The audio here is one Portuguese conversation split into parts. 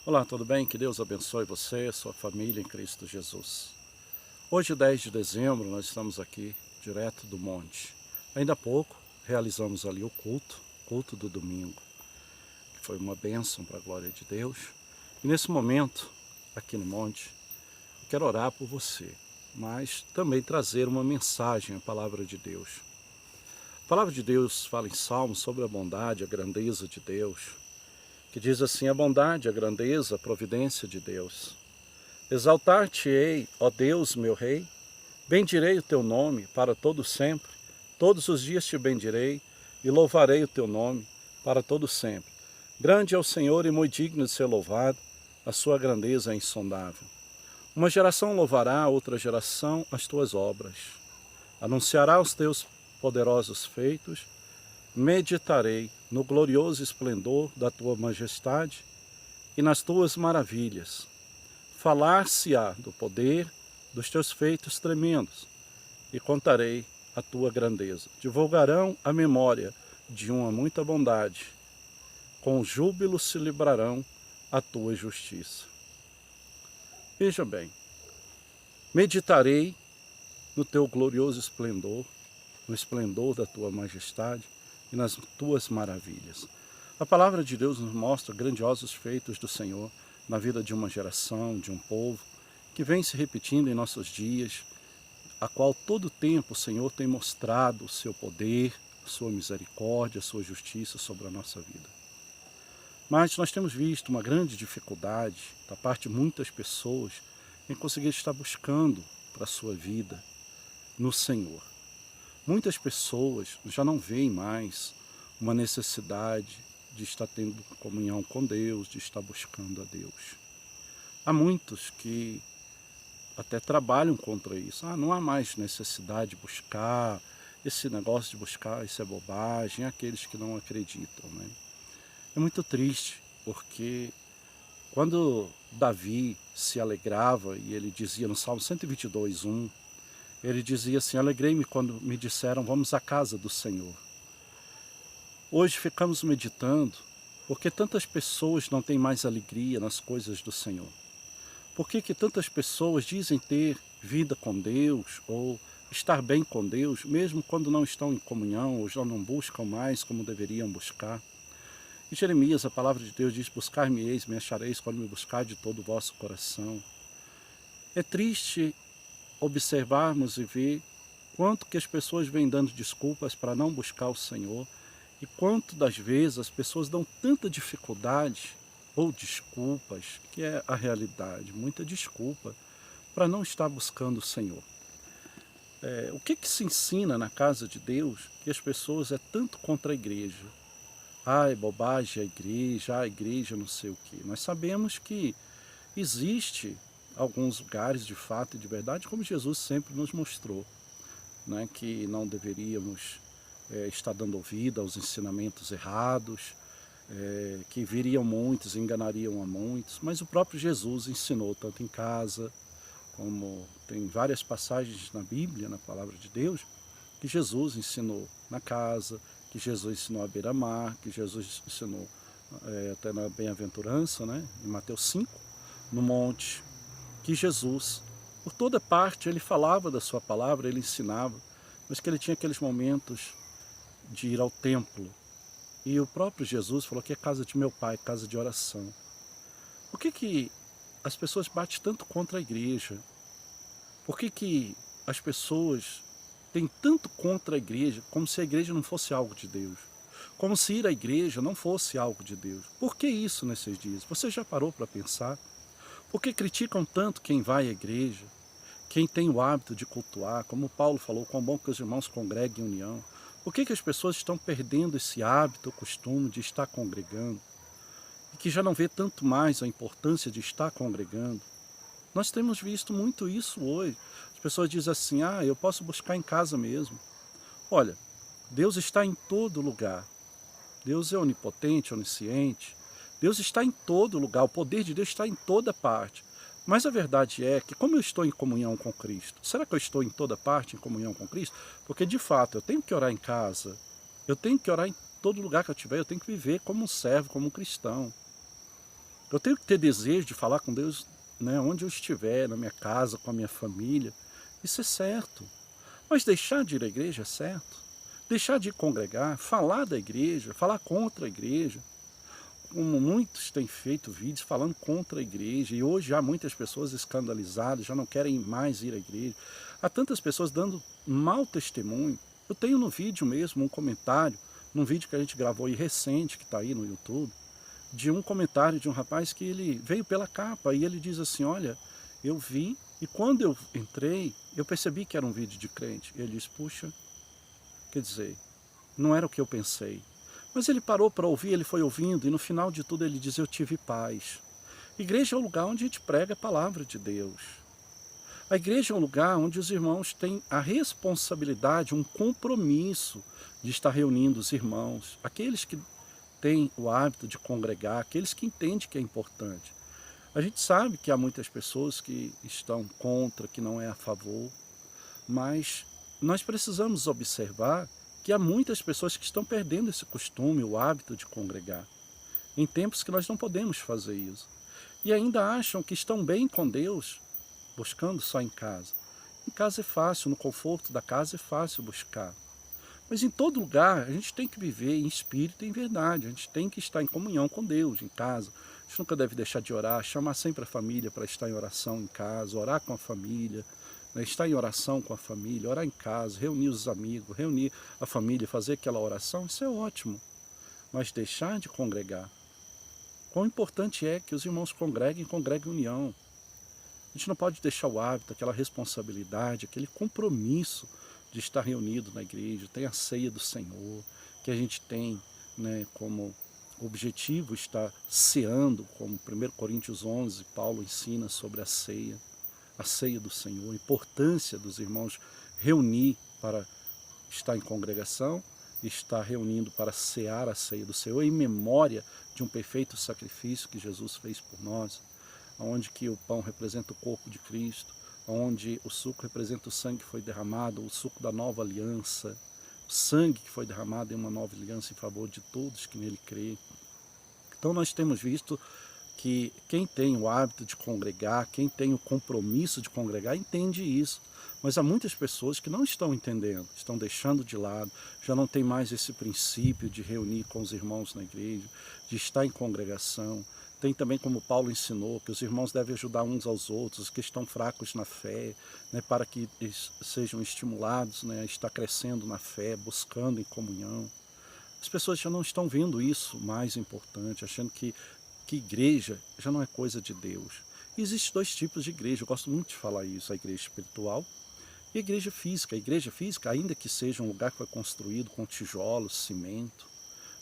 Olá, tudo bem? Que Deus abençoe você, sua família em Cristo Jesus. Hoje, 10 de dezembro, nós estamos aqui, direto do monte. Ainda há pouco, realizamos ali o culto do domingo, que foi uma bênção para a glória de Deus. E nesse momento, aqui no monte, eu quero orar por você, mas também trazer uma mensagem, a palavra de Deus. A palavra de Deus fala em Salmos sobre a bondade, a grandeza de Deus, que diz assim: a bondade, a grandeza, a providência de Deus. Exaltar-te-ei, ó Deus, meu Rei, bendirei o teu nome para todo sempre, todos os dias te bendirei e louvarei o teu nome para todo sempre. Grande é o Senhor e muito digno de ser louvado, a sua grandeza é insondável. Uma geração louvará a outra geração as tuas obras, anunciará os teus poderosos feitos, meditarei no glorioso esplendor da tua majestade e nas tuas maravilhas. Falar-se-á do poder dos teus feitos tremendos, e contarei a tua grandeza. Divulgarão a memória de uma muita bondade, com júbilo celebrarão a tua justiça. Veja bem, meditarei no teu glorioso esplendor, no esplendor da tua majestade e nas tuas maravilhas. A palavra de Deus nos mostra grandiosos feitos do Senhor na vida de uma geração, de um povo, que vem se repetindo em nossos dias, a qual todo o tempo o Senhor tem mostrado o seu poder, a sua misericórdia, a sua justiça sobre a nossa vida. Mas nós temos visto uma grande dificuldade da parte de muitas pessoas em conseguir estar buscando para a sua vida no Senhor. Muitas pessoas já não veem mais uma necessidade de estar tendo comunhão com Deus, de estar buscando a Deus. Há muitos que até trabalham contra isso. Não há mais necessidade de buscar, esse negócio de buscar, isso é bobagem, aqueles que não acreditam, né? É muito triste, porque quando Davi se alegrava, e ele dizia no Salmo 122:1, ele dizia assim: alegrei-me quando me disseram, vamos à casa do Senhor. Hoje ficamos meditando, porque tantas pessoas não têm mais alegria nas coisas do Senhor? Por que tantas pessoas dizem ter vida com Deus ou estar bem com Deus, mesmo quando não estão em comunhão ou já não buscam mais como deveriam buscar? Em Jeremias, a palavra de Deus diz: buscar-me-eis, me achareis quando me buscar de todo o vosso coração. É triste observarmos e ver quanto que as pessoas vêm dando desculpas para não buscar o Senhor e quanto das vezes as pessoas dão tanta dificuldade ou desculpas, que é a realidade, muita desculpa, para não estar buscando o Senhor. O que se ensina na casa de Deus que as pessoas é tanto contra a igreja? É bobagem a igreja não sei o quê. Nós sabemos que existe alguns lugares de fato e de verdade, como Jesus sempre nos mostrou, né, que não deveríamos estar dando ouvido aos ensinamentos errados, que viriam muitos, enganariam a muitos, mas o próprio Jesus ensinou tanto em casa, como tem várias passagens na Bíblia, na palavra de Deus, que Jesus ensinou na casa, que Jesus ensinou à beira-mar, que Jesus ensinou até na bem-aventurança, né, em Mateus 5, no monte, que Jesus, por toda parte, ele falava da sua palavra, ele ensinava, mas que ele tinha aqueles momentos de ir ao templo. E o próprio Jesus falou que é casa de meu pai, casa de oração. Por que as pessoas batem tanto contra a igreja? Por que as pessoas têm tanto contra a igreja, como se a igreja não fosse algo de Deus? Como se ir à igreja não fosse algo de Deus? Por que isso nesses dias? Você já parou para pensar? Por que criticam tanto quem vai à igreja? Quem tem o hábito de cultuar, como Paulo falou, quão bom que os irmãos congreguem em união. Por que as pessoas estão perdendo esse hábito, o costume de estar congregando? E que já não vê tanto mais a importância de estar congregando? Nós temos visto muito isso hoje. As pessoas dizem assim: eu posso buscar em casa mesmo. Olha, Deus está em todo lugar. Deus é onipotente, onisciente. Deus está em todo lugar, o poder de Deus está em toda parte. Mas a verdade é que, como eu estou em comunhão com Cristo, será que eu estou em toda parte em comunhão com Cristo? Porque, de fato, eu tenho que orar em casa, eu tenho que orar em todo lugar que eu estiver, eu tenho que viver como um servo, como um cristão. Eu tenho que ter desejo de falar com Deus, né, onde eu estiver, na minha casa, com a minha família. Isso é certo. Mas deixar de ir à igreja é certo? Deixar de congregar, falar da igreja, falar contra a igreja, como muitos têm feito vídeos falando contra a igreja, e hoje há muitas pessoas escandalizadas, já não querem mais ir à igreja. Há tantas pessoas dando mau testemunho. Eu tenho no vídeo mesmo um comentário, num vídeo que a gente gravou aí recente, que está aí no YouTube, de um comentário de um rapaz que ele veio pela capa, e ele diz assim, olha, eu vi, e quando eu entrei, eu percebi que era um vídeo de crente. E ele diz, puxa, quer dizer, não era o que eu pensei. Mas ele parou para ouvir, ele foi ouvindo, e no final de tudo ele diz, eu tive paz. Igreja é o lugar onde a gente prega a palavra de Deus. A igreja é um lugar onde os irmãos têm a responsabilidade, um compromisso de estar reunindo os irmãos, aqueles que têm o hábito de congregar, aqueles que entendem que é importante. A gente sabe que há muitas pessoas que estão contra, que não é a favor, mas nós precisamos observar que há muitas pessoas que estão perdendo esse costume, o hábito de congregar, em tempos que nós não podemos fazer isso. E ainda acham que estão bem com Deus, buscando só em casa. Em casa é fácil, no conforto da casa é fácil buscar. Mas em todo lugar a gente tem que viver em espírito e em verdade, a gente tem que estar em comunhão com Deus, em casa. A gente nunca deve deixar de orar, chamar sempre a família para estar em oração em casa, orar com a família, né, estar em oração com a família, orar em casa, reunir os amigos, reunir a família, fazer aquela oração, isso é ótimo. Mas deixar de congregar. Quão importante é que os irmãos congreguem em união. A gente não pode deixar o hábito, aquela responsabilidade, aquele compromisso de estar reunido na igreja. Tem a ceia do Senhor, que a gente tem, né, como objetivo estar ceando, como 1 Coríntios 11, Paulo ensina sobre a ceia do Senhor, a importância dos irmãos reunir para estar em congregação, estar reunindo para cear a ceia do Senhor, em memória de um perfeito sacrifício que Jesus fez por nós, onde que o pão representa o corpo de Cristo, onde o suco representa o sangue que foi derramado, o suco da nova aliança, o sangue que foi derramado em uma nova aliança em favor de todos que nele creem. Então nós temos visto que quem tem o hábito de congregar, quem tem o compromisso de congregar, entende isso. Mas há muitas pessoas que não estão entendendo, estão deixando de lado, já não tem mais esse princípio de reunir com os irmãos na igreja, de estar em congregação. Tem também, como Paulo ensinou, que os irmãos devem ajudar uns aos outros, que estão fracos na fé, né, para que eles sejam estimulados, né, a estar crescendo na fé, buscando em comunhão. As pessoas já não estão vendo isso mais importante, achando que igreja já não é coisa de Deus. E existem dois tipos de igreja, eu gosto muito de falar isso, a igreja espiritual e a igreja física. A igreja física, ainda que seja um lugar que foi construído com tijolos, cimento,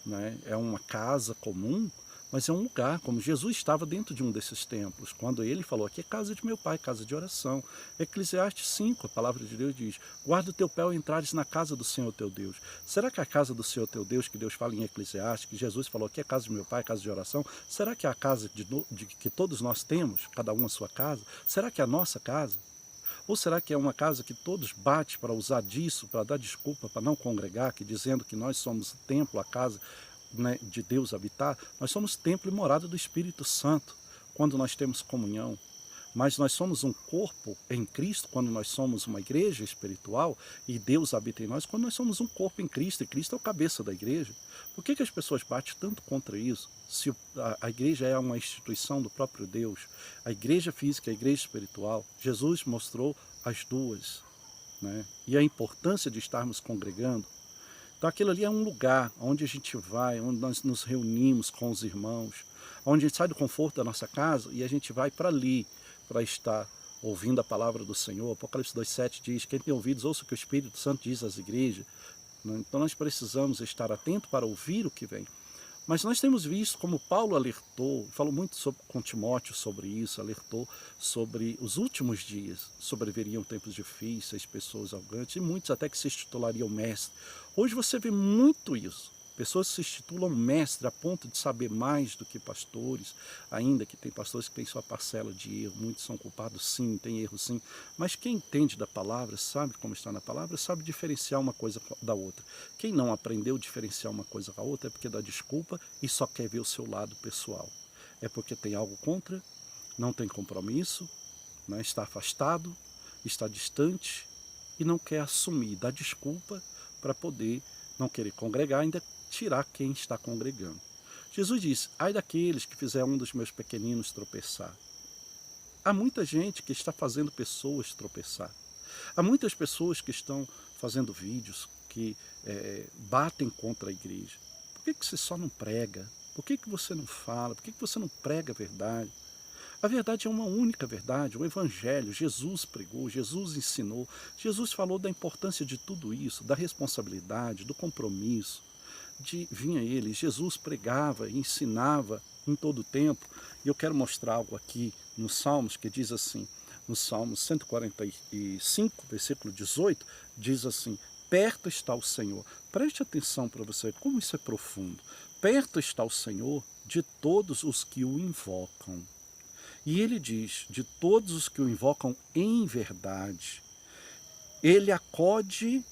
né, é uma casa comum, mas é um lugar, como Jesus estava dentro de um desses templos, quando ele falou, aqui é casa de meu pai, casa de oração. Eclesiastes 5, a palavra de Deus diz, guarda o teu pé ao entrares na casa do Senhor teu Deus. Será que a casa do Senhor teu Deus, que Deus fala em Eclesiastes, que Jesus falou, aqui é casa de meu pai, casa de oração, será que é a casa que todos nós temos, cada um a sua casa? Será que é a nossa casa? Ou será que é uma casa que todos batem para usar disso, para dar desculpa, para não congregar, que dizendo que nós somos o templo, a casa, né, de Deus habitar? Nós somos templo e morada do Espírito Santo, quando nós temos comunhão. Mas nós somos um corpo em Cristo, quando nós somos uma igreja espiritual, e Deus habita em nós, quando nós somos um corpo em Cristo, e Cristo é o cabeça da igreja. Por que as pessoas batem tanto contra isso? Se a igreja é uma instituição do próprio Deus, a igreja física e a igreja espiritual, Jesus mostrou as duas, né? E a importância de estarmos congregando. Então aquilo ali é um lugar onde a gente vai, onde nós nos reunimos com os irmãos, onde a gente sai do conforto da nossa casa e a gente vai para ali, para estar ouvindo a palavra do Senhor. Apocalipse 2,7 diz, quem tem ouvidos ouça o que o Espírito Santo diz às igrejas. Então nós precisamos estar atentos para ouvir o que vem. Mas nós temos visto como Paulo alertou, falou muito com Timóteo sobre isso, alertou sobre os últimos dias, sobreviriam tempos difíceis, pessoas arrogantes, e muitos até que se titulariam mestre. Hoje você vê muito isso, pessoas se titulam mestre a ponto de saber mais do que pastores, ainda que tem pastores que têm sua parcela de erro, muitos são culpados sim, tem erro sim, mas quem entende da palavra, sabe como está na palavra, sabe diferenciar uma coisa da outra. Quem não aprendeu a diferenciar uma coisa da outra é porque dá desculpa e só quer ver o seu lado pessoal. é porque tem algo contra, não tem compromisso, né? Está afastado, está distante e não quer assumir, dá desculpa para poder não querer congregar, ainda tirar quem está congregando. Jesus disse, ai daqueles que fizer um dos meus pequeninos tropeçar. Há muita gente que está fazendo pessoas tropeçar. Há muitas pessoas que estão fazendo vídeos que batem contra a igreja. Por que você só não prega? Por que você não fala? Por que você não prega a verdade? A verdade é uma única verdade, o Evangelho, Jesus pregou, Jesus ensinou, Jesus falou da importância de tudo isso, da responsabilidade, do compromisso, de vinha ele, Jesus pregava e ensinava em todo o tempo. E eu quero mostrar algo aqui nos Salmos, que diz assim, no Salmo 145, versículo 18, diz assim, perto está o Senhor. Preste atenção para você, como isso é profundo. Perto está o Senhor de todos os que o invocam. E ele diz, de todos os que o invocam em verdade, ele acode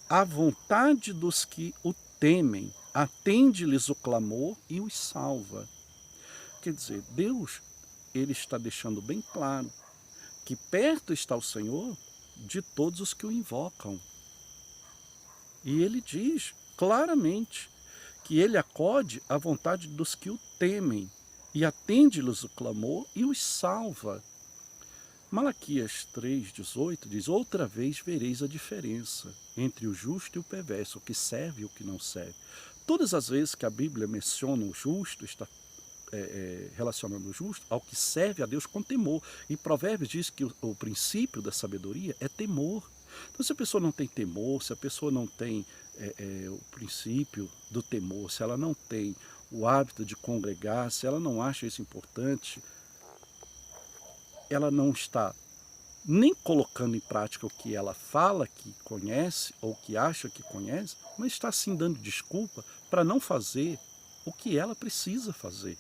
à vontade dos que o temem, atende-lhes o clamor e os salva. Quer dizer, Deus, ele está deixando bem claro que perto está o Senhor de todos os que o invocam. E ele diz claramente que ele acode à vontade dos que o temem e atende-lhes o clamor e os salva. Malaquias 3,18 diz, outra vez vereis a diferença entre o justo e o perverso, o que serve e o que não serve. Todas as vezes que a Bíblia menciona o justo, está relacionando o justo ao que serve a Deus com temor. E Provérbios diz que o princípio da sabedoria é temor. Então, se a pessoa não tem temor, se a pessoa não tem o princípio do temor, se ela não tem o hábito de congregar, se ela não acha isso importante, ela não está nem colocando em prática o que ela fala que conhece ou que acha que conhece, mas está sim dando desculpa para não fazer o que ela precisa fazer.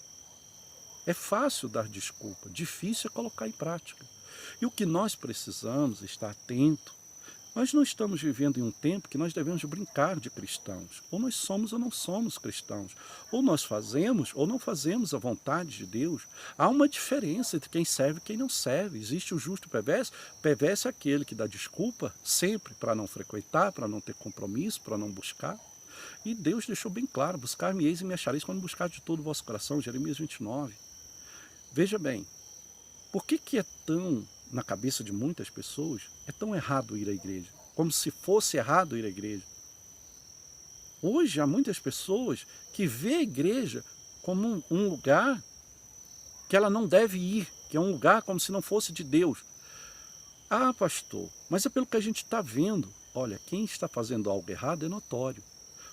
É fácil dar desculpa, difícil é colocar em prática. E o que nós precisamos é estar atento. Nós não estamos vivendo em um tempo que nós devemos brincar de cristãos. Ou nós somos ou não somos cristãos. Ou nós fazemos ou não fazemos a vontade de Deus. Há uma diferença entre quem serve e quem não serve. Existe o justo e o perverso. Perverso é aquele que dá desculpa sempre para não frequentar, para não ter compromisso, para não buscar. E Deus deixou bem claro, buscar-me-eis e me achareis quando buscar de todo o vosso coração, Jeremias 29. Veja bem, por que é tão, na cabeça de muitas pessoas, é tão errado ir à igreja? Como se fosse errado ir à igreja. Hoje há muitas pessoas que vê a igreja como um lugar que ela não deve ir, que é um lugar como se não fosse de Deus. Ah, pastor, mas é pelo que a gente está vendo. Olha, quem está fazendo algo errado é notório.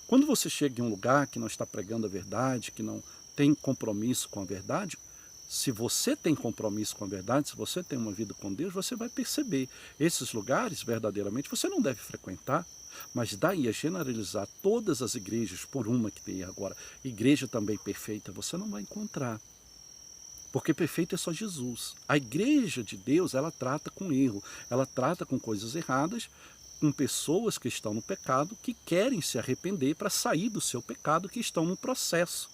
Quando você chega em um lugar que não está pregando a verdade, que não tem compromisso com a verdade, se você tem compromisso com a verdade, se você tem uma vida com Deus, você vai perceber. Esses lugares, verdadeiramente, você não deve frequentar. Mas daí a generalizar todas as igrejas por uma que tem agora, igreja também perfeita, você não vai encontrar. Porque perfeito é só Jesus. A igreja de Deus, ela trata com erro, ela trata com coisas erradas, com pessoas que estão no pecado, que querem se arrepender para sair do seu pecado, que estão no processo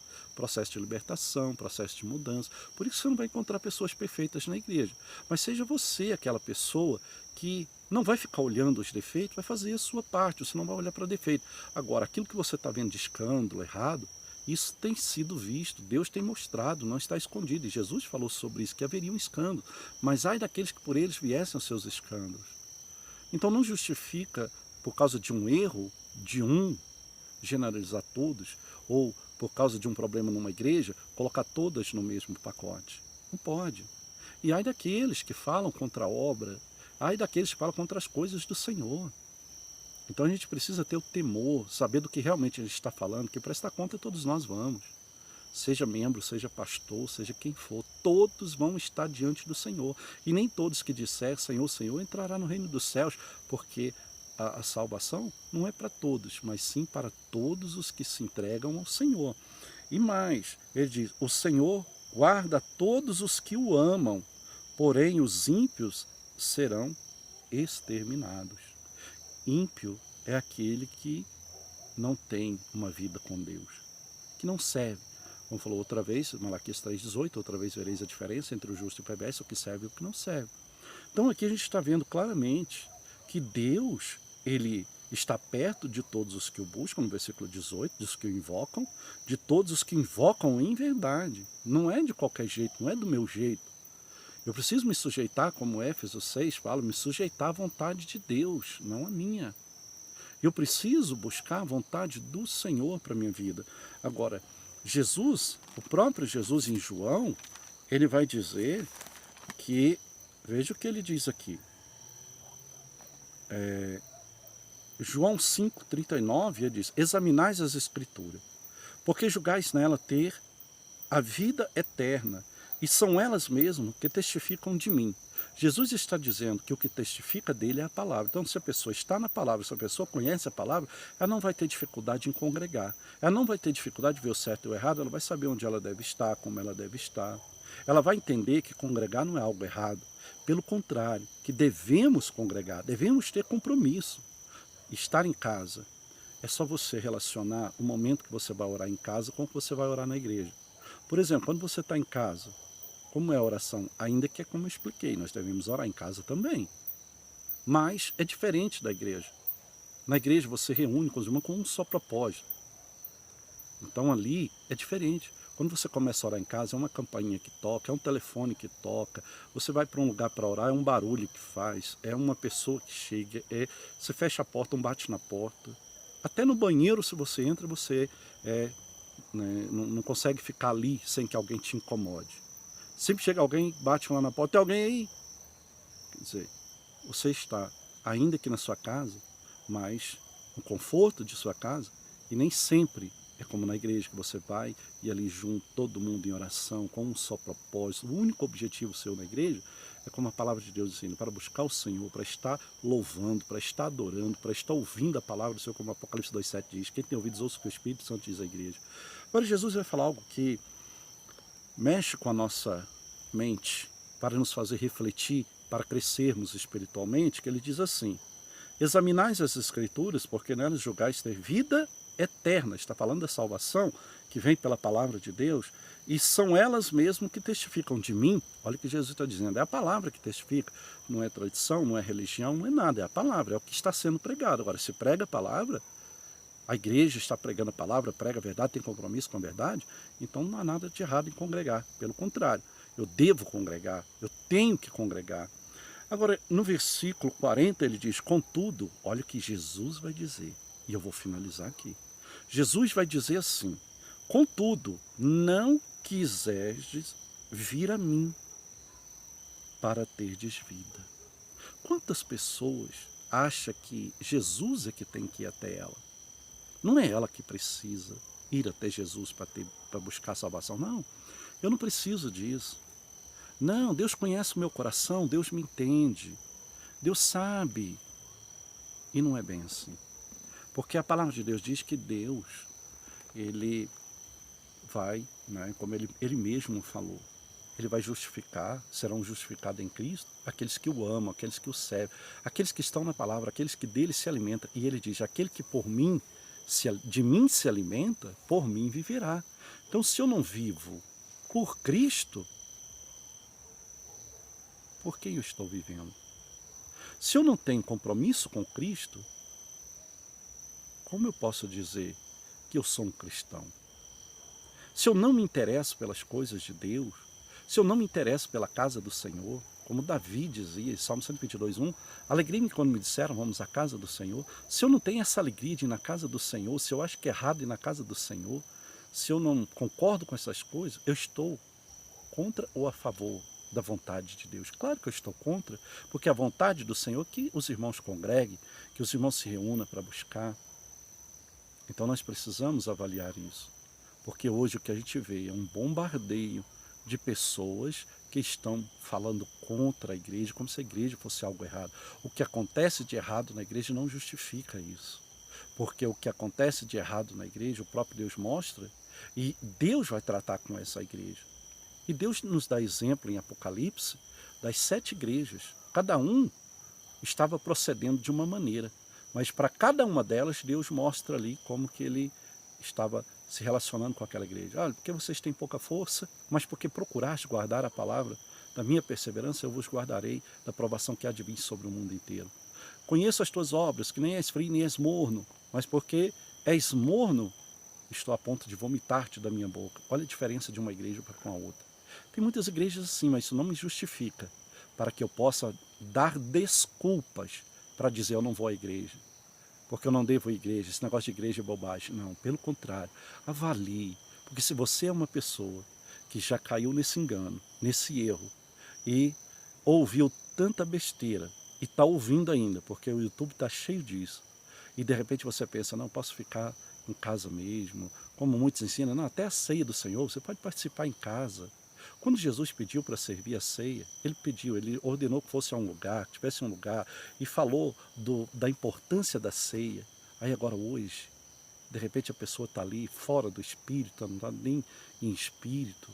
de libertação, processo de mudança. Por isso você não vai encontrar pessoas perfeitas na igreja. Mas seja você aquela pessoa que não vai ficar olhando os defeitos, vai fazer a sua parte, você não vai olhar para defeito. Agora, aquilo que você está vendo de escândalo, errado, isso tem sido visto, Deus tem mostrado, não está escondido. E Jesus falou sobre isso, que haveria um escândalo. Mas ai daqueles que por eles viessem os seus escândalos. Então não justifica, por causa de um erro, de um, generalizar todos, ou por causa de um problema numa igreja, colocar todas no mesmo pacote. Não pode. E ai daqueles que falam contra a obra, ai daqueles que falam contra as coisas do Senhor. Então a gente precisa ter o temor, saber do que realmente ele está falando, que prestar conta todos nós vamos. Seja membro, seja pastor, seja quem for, todos vão estar diante do Senhor. E nem todos que disser Senhor, Senhor, entrará no reino dos céus, porque a salvação não é para todos, mas sim para todos os que se entregam ao Senhor. E mais, ele diz, o Senhor guarda todos os que o amam, porém os ímpios serão exterminados. Ímpio é aquele que não tem uma vida com Deus, que não serve. Como falou outra vez, Malaquias 3,18, outra vez vereis a diferença entre o justo e o perverso, o que serve e o que não serve. Então aqui a gente está vendo claramente que Deus, ele está perto de todos os que o buscam, no versículo 18, dos que o invocam, de todos os que invocam em verdade. Não é de qualquer jeito, não é do meu jeito. Eu preciso me sujeitar, como Éfeso 6 fala, me sujeitar à vontade de Deus, não a minha. Eu preciso buscar a vontade do Senhor para a minha vida. Agora, Jesus, o próprio Jesus em João, ele vai dizer que, veja o que ele diz aqui, João 5,39, ele diz, examinais as Escrituras, porque julgais nela ter a vida eterna, e são elas mesmas que testificam de mim. Jesus está dizendo que o que testifica dele é a palavra. Então, se a pessoa está na palavra, se a pessoa conhece a palavra, ela não vai ter dificuldade em congregar. Ela não vai ter dificuldade de ver o certo e o errado, ela vai saber onde ela deve estar, como ela deve estar. Ela vai entender que congregar não é algo errado. Pelo contrário, que devemos congregar, devemos ter compromisso. Estar em casa é só você relacionar o momento que você vai orar em casa com o que você vai orar na igreja. Por exemplo, quando você está em casa, como é a oração? Ainda que é como eu expliquei, nós devemos orar em casa também. Mas é diferente da igreja. Na igreja você reúne com os irmãos com um só propósito. Então ali é diferente. Quando você começa a orar em casa, é uma campainha que toca, é um telefone que toca, você vai para um lugar para orar, é um barulho que faz, é uma pessoa que chega, você fecha a porta, um bate na porta. Até no banheiro, se você entra, você não consegue ficar ali sem que alguém te incomode. Sempre chega alguém, bate lá na porta, tem alguém aí? Quer dizer, você está, ainda que na sua casa, mas no conforto de sua casa, e nem sempre é como na igreja que você vai e ali junto, todo mundo em oração, com um só propósito. O único objetivo seu na igreja é como a palavra de Deus ensina, para buscar o Senhor, para estar louvando, para estar adorando, para estar ouvindo a palavra do Senhor, como Apocalipse 2,7 diz. Quem tem ouvidos, ouça o que o Espírito Santo diz à igreja. Agora Jesus vai falar algo que mexe com a nossa mente, para nos fazer refletir, para crescermos espiritualmente, que ele diz assim, examinais as Escrituras, porque nelas julgais ter vida eterna. Está falando da salvação, que vem pela palavra de Deus, e são elas mesmo que testificam de mim. Olha o que Jesus está dizendo, é a palavra que testifica, não é tradição, não é religião, não é nada, é a palavra, é o que está sendo pregado. Agora, se prega a palavra, a igreja está pregando a palavra, prega a verdade, tem compromisso com a verdade, então não há nada de errado em congregar. Pelo contrário, eu devo congregar, eu tenho que congregar. Agora, no versículo 40, ele diz, contudo, olha o que Jesus vai dizer, e eu vou finalizar aqui. Jesus vai dizer assim, contudo, não quiserdes vir a mim para terdes vida. Quantas pessoas acham que Jesus é que tem que ir até ela? Não é ela que precisa ir até Jesus para buscar salvação, não. Eu não preciso disso. Não, Deus conhece o meu coração, Deus me entende, Deus sabe. E não é bem assim. Porque a palavra de Deus diz que Deus, ele vai, como ele mesmo falou, ele vai justificar, serão justificados em Cristo, aqueles que o amam, aqueles que o servem, aqueles que estão na palavra, aqueles que dele se alimentam. E ele diz, aquele que por mim, de mim se alimenta, por mim viverá. Então se eu não vivo por Cristo, por que eu estou vivendo? Se eu não tenho compromisso com Cristo, como eu posso dizer que eu sou um cristão? Se eu não me interesso pelas coisas de Deus, se eu não me interesso pela casa do Senhor, como Davi dizia, Salmo 122:1, alegrei-me quando me disseram, vamos à casa do Senhor. Se eu não tenho essa alegria de ir na casa do Senhor, se eu acho que é errado ir na casa do Senhor, se eu não concordo com essas coisas, eu estou contra ou a favor da vontade de Deus? Claro que eu estou contra, porque a vontade do Senhor é que os irmãos congreguem, que os irmãos se reúnam para buscar. Então nós precisamos avaliar isso, porque hoje o que a gente vê é um bombardeio de pessoas que estão falando contra a igreja, como se a igreja fosse algo errado. O que acontece de errado na igreja não justifica isso, porque o que acontece de errado na igreja, o próprio Deus mostra, e Deus vai tratar com essa igreja. E Deus nos dá exemplo em Apocalipse das 7 igrejas. Cada um estava procedendo de uma maneira, mas para cada uma delas Deus mostra ali como que ele estava se relacionando com aquela igreja. Olha, porque vocês têm pouca força, mas porque procuraste guardar a palavra da minha perseverança, eu vos guardarei da provação que há de vir sobre o mundo inteiro. Conheço as tuas obras, que nem és frio nem és morno, mas porque és morno, estou a ponto de vomitar-te da minha boca. Olha a diferença de uma igreja para com a outra. Tem muitas igrejas assim, mas isso não me justifica para que eu possa dar desculpas para dizer eu não vou à igreja, porque eu não devo ir à igreja, esse negócio de igreja é bobagem. Não, pelo contrário, avalie, porque se você é uma pessoa que já caiu nesse engano, nesse erro, e ouviu tanta besteira, e está ouvindo ainda, porque o YouTube está cheio disso, e de repente você pensa, não, posso ficar em casa mesmo, como muitos ensinam, não, até a ceia do Senhor, você pode participar em casa. Quando Jesus pediu para servir a ceia, ele ordenou que fosse a um lugar, que tivesse um lugar, e falou da importância da ceia. Aí agora hoje, de repente a pessoa está ali, fora do espírito, não está nem em espírito,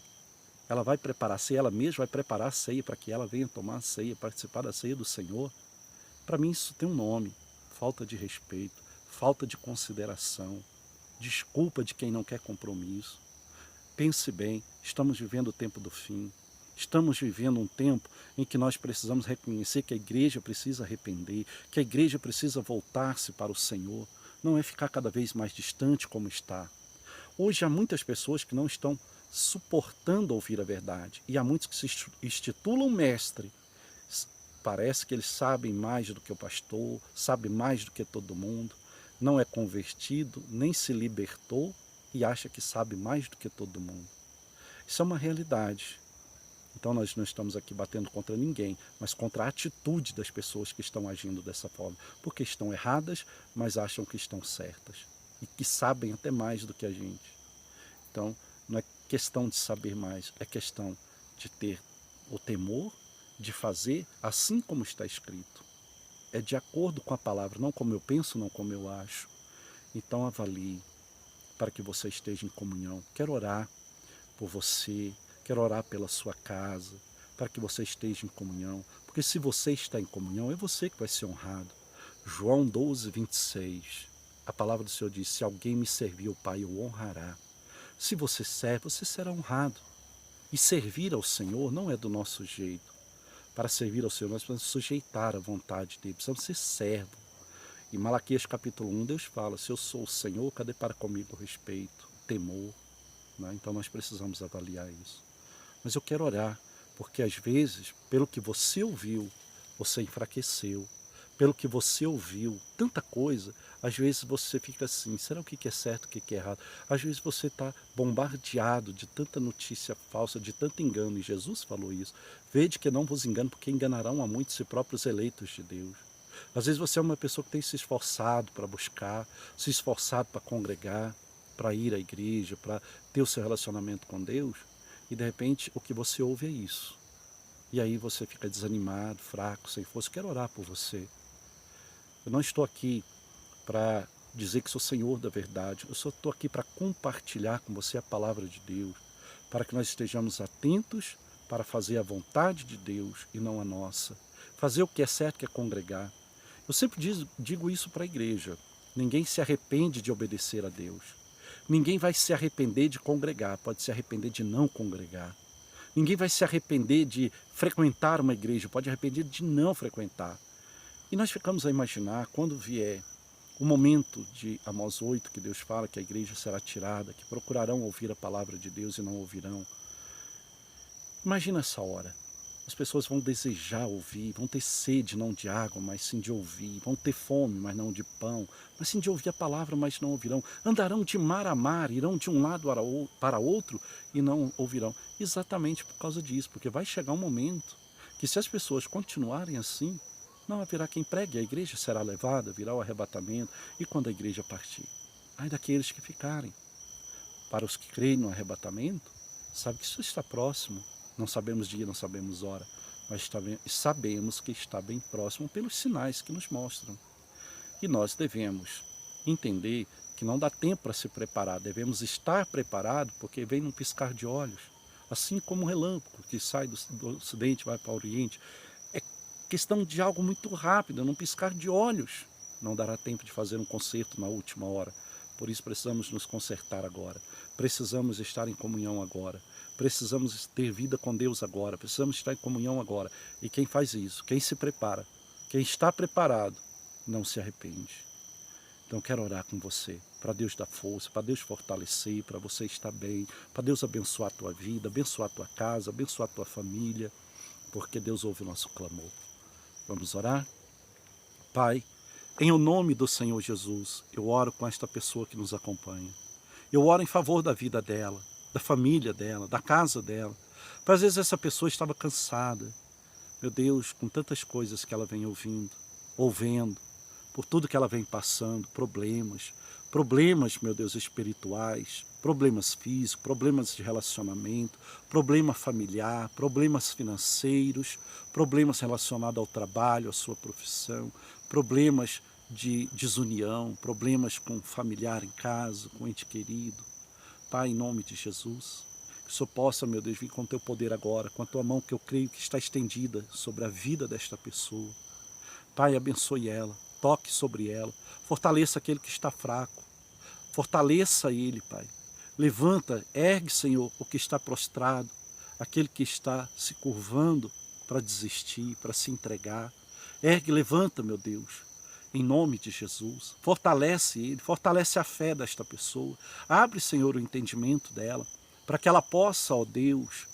ela vai preparar a ceia, ela mesma vai preparar a ceia para que ela venha tomar a ceia, participar da ceia do Senhor. Para mim isso tem um nome, falta de respeito, falta de consideração, desculpa de quem não quer compromisso. Pense bem, estamos vivendo o tempo do fim. Estamos vivendo um tempo em que nós precisamos reconhecer que a igreja precisa arrepender, que a igreja precisa voltar-se para o Senhor. Não é ficar cada vez mais distante como está. Hoje há muitas pessoas que não estão suportando ouvir a verdade. E há muitos que se institulam mestre. Parece que eles sabem mais do que o pastor, sabem mais do que todo mundo. Não é convertido, nem se libertou, e acha que sabe mais do que todo mundo. Isso é uma realidade. Então nós não estamos aqui batendo contra ninguém, mas contra a atitude das pessoas que estão agindo dessa forma. Porque estão erradas, mas acham que estão certas. E que sabem até mais do que a gente. Então não é questão de saber mais, é questão de ter o temor, de fazer assim como está escrito. É de acordo com a palavra, não como eu penso, não como eu acho. Então avalie, para que você esteja em comunhão. Quero orar por você, quero orar pela sua casa, para que você esteja em comunhão, porque se você está em comunhão, é você que vai ser honrado. João 12, 26, a palavra do Senhor diz, se alguém me servir, o Pai o honrará. Se você serve, você será honrado. E servir ao Senhor não é do nosso jeito. Para servir ao Senhor, nós precisamos sujeitar a vontade dele, precisamos ser servo. Em Malaquias capítulo 1, Deus fala, se eu sou o Senhor, cadê para comigo o respeito, temor? Né? Então nós precisamos avaliar isso. Mas eu quero orar, porque às vezes, pelo que você ouviu, você enfraqueceu. Pelo que você ouviu, tanta coisa, às vezes você fica assim, será o que é certo, o que é errado? Às vezes você está bombardeado de tanta notícia falsa, de tanto engano, e Jesus falou isso. Vede que não vos engano, porque enganarão a muitos e próprios eleitos de Deus. Às vezes você é uma pessoa que tem se esforçado para buscar, se esforçado para congregar, para ir à igreja, para ter o seu relacionamento com Deus, e de repente o que você ouve é isso. E aí você fica desanimado, fraco, sem força. Quero orar por você. Eu não estou aqui para dizer que sou Senhor da verdade, eu só estou aqui para compartilhar com você a palavra de Deus, para que nós estejamos atentos para fazer a vontade de Deus e não a nossa. Fazer o que é certo, que é congregar. Eu sempre digo isso para a igreja, ninguém se arrepende de obedecer a Deus. Ninguém vai se arrepender de congregar, pode se arrepender de não congregar. Ninguém vai se arrepender de frequentar uma igreja, pode arrepender de não frequentar. E nós ficamos a imaginar, quando vier o momento de Amós 8, que Deus fala que a igreja será tirada, que procurarão ouvir a palavra de Deus e não ouvirão. Imagina essa hora. As pessoas vão desejar ouvir, vão ter sede não de água, mas sim de ouvir. Vão ter fome, mas não de pão, mas sim de ouvir a palavra, mas não ouvirão. Andarão de mar a mar, irão de um lado para outro e não ouvirão. Exatamente por causa disso, porque vai chegar um momento que se as pessoas continuarem assim, não haverá quem pregue, a igreja será levada, virá o arrebatamento, e quando a igreja partir? Ai daqueles que ficarem. Para os que creem no arrebatamento, sabe que isso está próximo. Não sabemos dia, não sabemos hora, mas sabemos que está bem próximo pelos sinais que nos mostram. E nós devemos entender que não dá tempo para se preparar, devemos estar preparados, porque vem num piscar de olhos, assim como um relâmpago que sai do ocidente e vai para o oriente. É questão de algo muito rápido, num piscar de olhos. Não dará tempo de fazer um concerto na última hora, Por isso precisamos nos consertar agora. Precisamos estar em comunhão agora. Precisamos ter vida com Deus agora. Precisamos estar em comunhão agora. E quem faz isso, quem se prepara, quem está preparado, não se arrepende. Então quero orar com você, para Deus dar força, para Deus fortalecer, para você estar bem, para Deus abençoar a tua vida, abençoar a tua casa, abençoar a tua família, porque Deus ouve o nosso clamor. Vamos orar? Pai, em o nome do Senhor Jesus, eu oro com esta pessoa que nos acompanha. Eu oro em favor da vida dela, da família dela, da casa dela. Às vezes essa pessoa estava cansada, meu Deus, com tantas coisas que ela vem ouvindo, ouvendo, por tudo que ela vem passando, problemas, meu Deus, espirituais, problemas físicos, problemas de relacionamento, problema familiar, problemas financeiros, problemas relacionados ao trabalho, à sua profissão, problemas de desunião, problemas com familiar em casa, com ente querido. Pai, em nome de Jesus, que o Senhor possa, meu Deus, vir com o teu poder agora, com a tua mão que eu creio que está estendida sobre a vida desta pessoa. Pai, abençoe ela, toque sobre ela, fortaleça aquele que está fraco, fortaleça ele, Pai. Levanta, ergue, Senhor, o que está prostrado, aquele que está se curvando para desistir, para se entregar. Ergue, levanta, meu Deus, em nome de Jesus. Fortalece ele, fortalece a fé desta pessoa. Abre, Senhor, o entendimento dela, para que ela possa, ó Deus,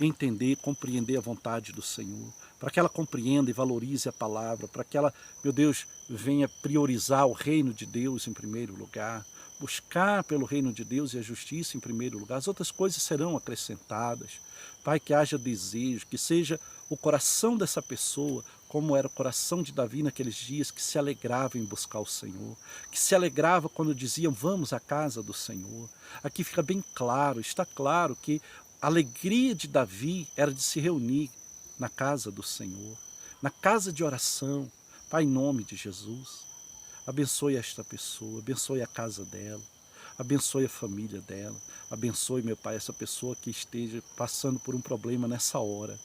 entender, compreender a vontade do Senhor, para que ela compreenda e valorize a palavra, para que ela, meu Deus, venha priorizar o reino de Deus em primeiro lugar, buscar pelo reino de Deus e a justiça em primeiro lugar. As outras coisas serão acrescentadas. Pai, que haja desejo, que seja o coração dessa pessoa, como era o coração de Davi naqueles dias, que se alegrava em buscar o Senhor, que se alegrava quando diziam, vamos à casa do Senhor. Aqui fica bem claro, está claro que a alegria de Davi era de se reunir na casa do Senhor, na casa de oração. Pai, em nome de Jesus, abençoe esta pessoa, abençoe a casa dela, abençoe a família dela, abençoe, meu Pai, essa pessoa que esteja passando por um problema nessa hora.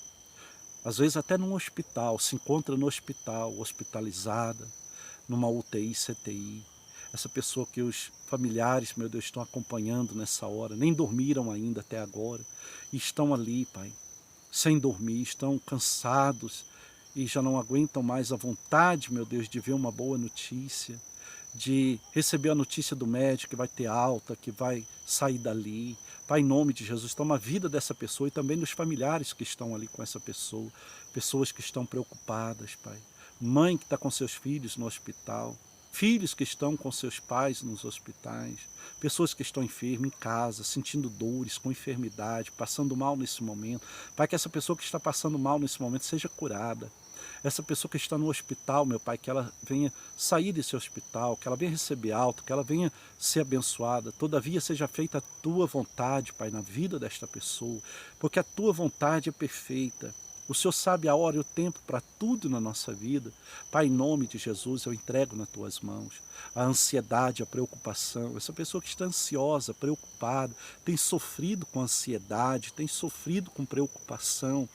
Às vezes até num hospital, se encontra no hospital, hospitalizada, numa UTI, CTI. Essa pessoa que os familiares, meu Deus, estão acompanhando nessa hora, nem dormiram ainda até agora, e estão ali, Pai, sem dormir, estão cansados e já não aguentam mais a vontade, meu Deus, de ver uma boa notícia, de receber a notícia do médico que vai ter alta, que vai sair dali. Pai, em nome de Jesus, toma a vida dessa pessoa e também dos familiares que estão ali com essa pessoa, pessoas que estão preocupadas, Pai. Mãe que está com seus filhos no hospital, filhos que estão com seus pais nos hospitais, pessoas que estão enfermas em casa, sentindo dores, com enfermidade, passando mal nesse momento. Pai, que essa pessoa que está passando mal nesse momento seja curada. Essa pessoa que está no hospital, meu Pai, que ela venha sair desse hospital, que ela venha receber alta, que ela venha ser abençoada. Todavia seja feita a Tua vontade, Pai, na vida desta pessoa, porque a Tua vontade é perfeita. O Senhor sabe a hora e o tempo para tudo na nossa vida. Pai, em nome de Jesus, eu entrego nas Tuas mãos a ansiedade, a preocupação. Essa pessoa que está ansiosa, preocupada, tem sofrido com ansiedade, tem sofrido com preocupação,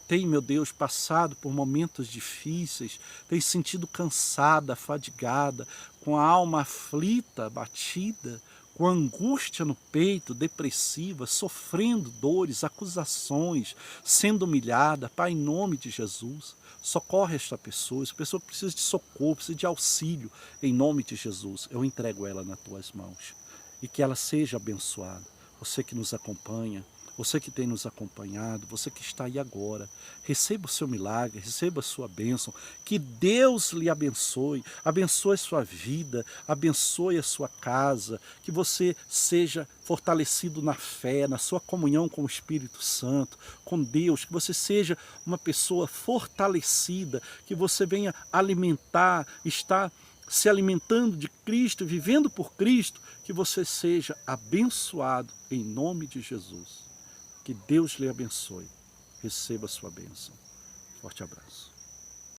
tem, meu Deus, passado por momentos difíceis, tem sentido cansada, fadigada, com a alma aflita, abatida, com angústia no peito, depressiva, sofrendo dores, acusações, sendo humilhada. Pai, em nome de Jesus, socorre esta pessoa. Essa pessoa precisa de socorro, precisa de auxílio. Em nome de Jesus, eu entrego ela nas Tuas mãos. E que ela seja abençoada. Você que nos acompanha, você que tem nos acompanhado, você que está aí agora, receba o seu milagre, receba a sua bênção, que Deus lhe abençoe, abençoe a sua vida, abençoe a sua casa, que você seja fortalecido na fé, na sua comunhão com o Espírito Santo, com Deus, que você seja uma pessoa fortalecida, que você venha alimentar, estar se alimentando de Cristo, vivendo por Cristo, que você seja abençoado em nome de Jesus. Que Deus lhe abençoe. Receba a sua bênção. Forte abraço.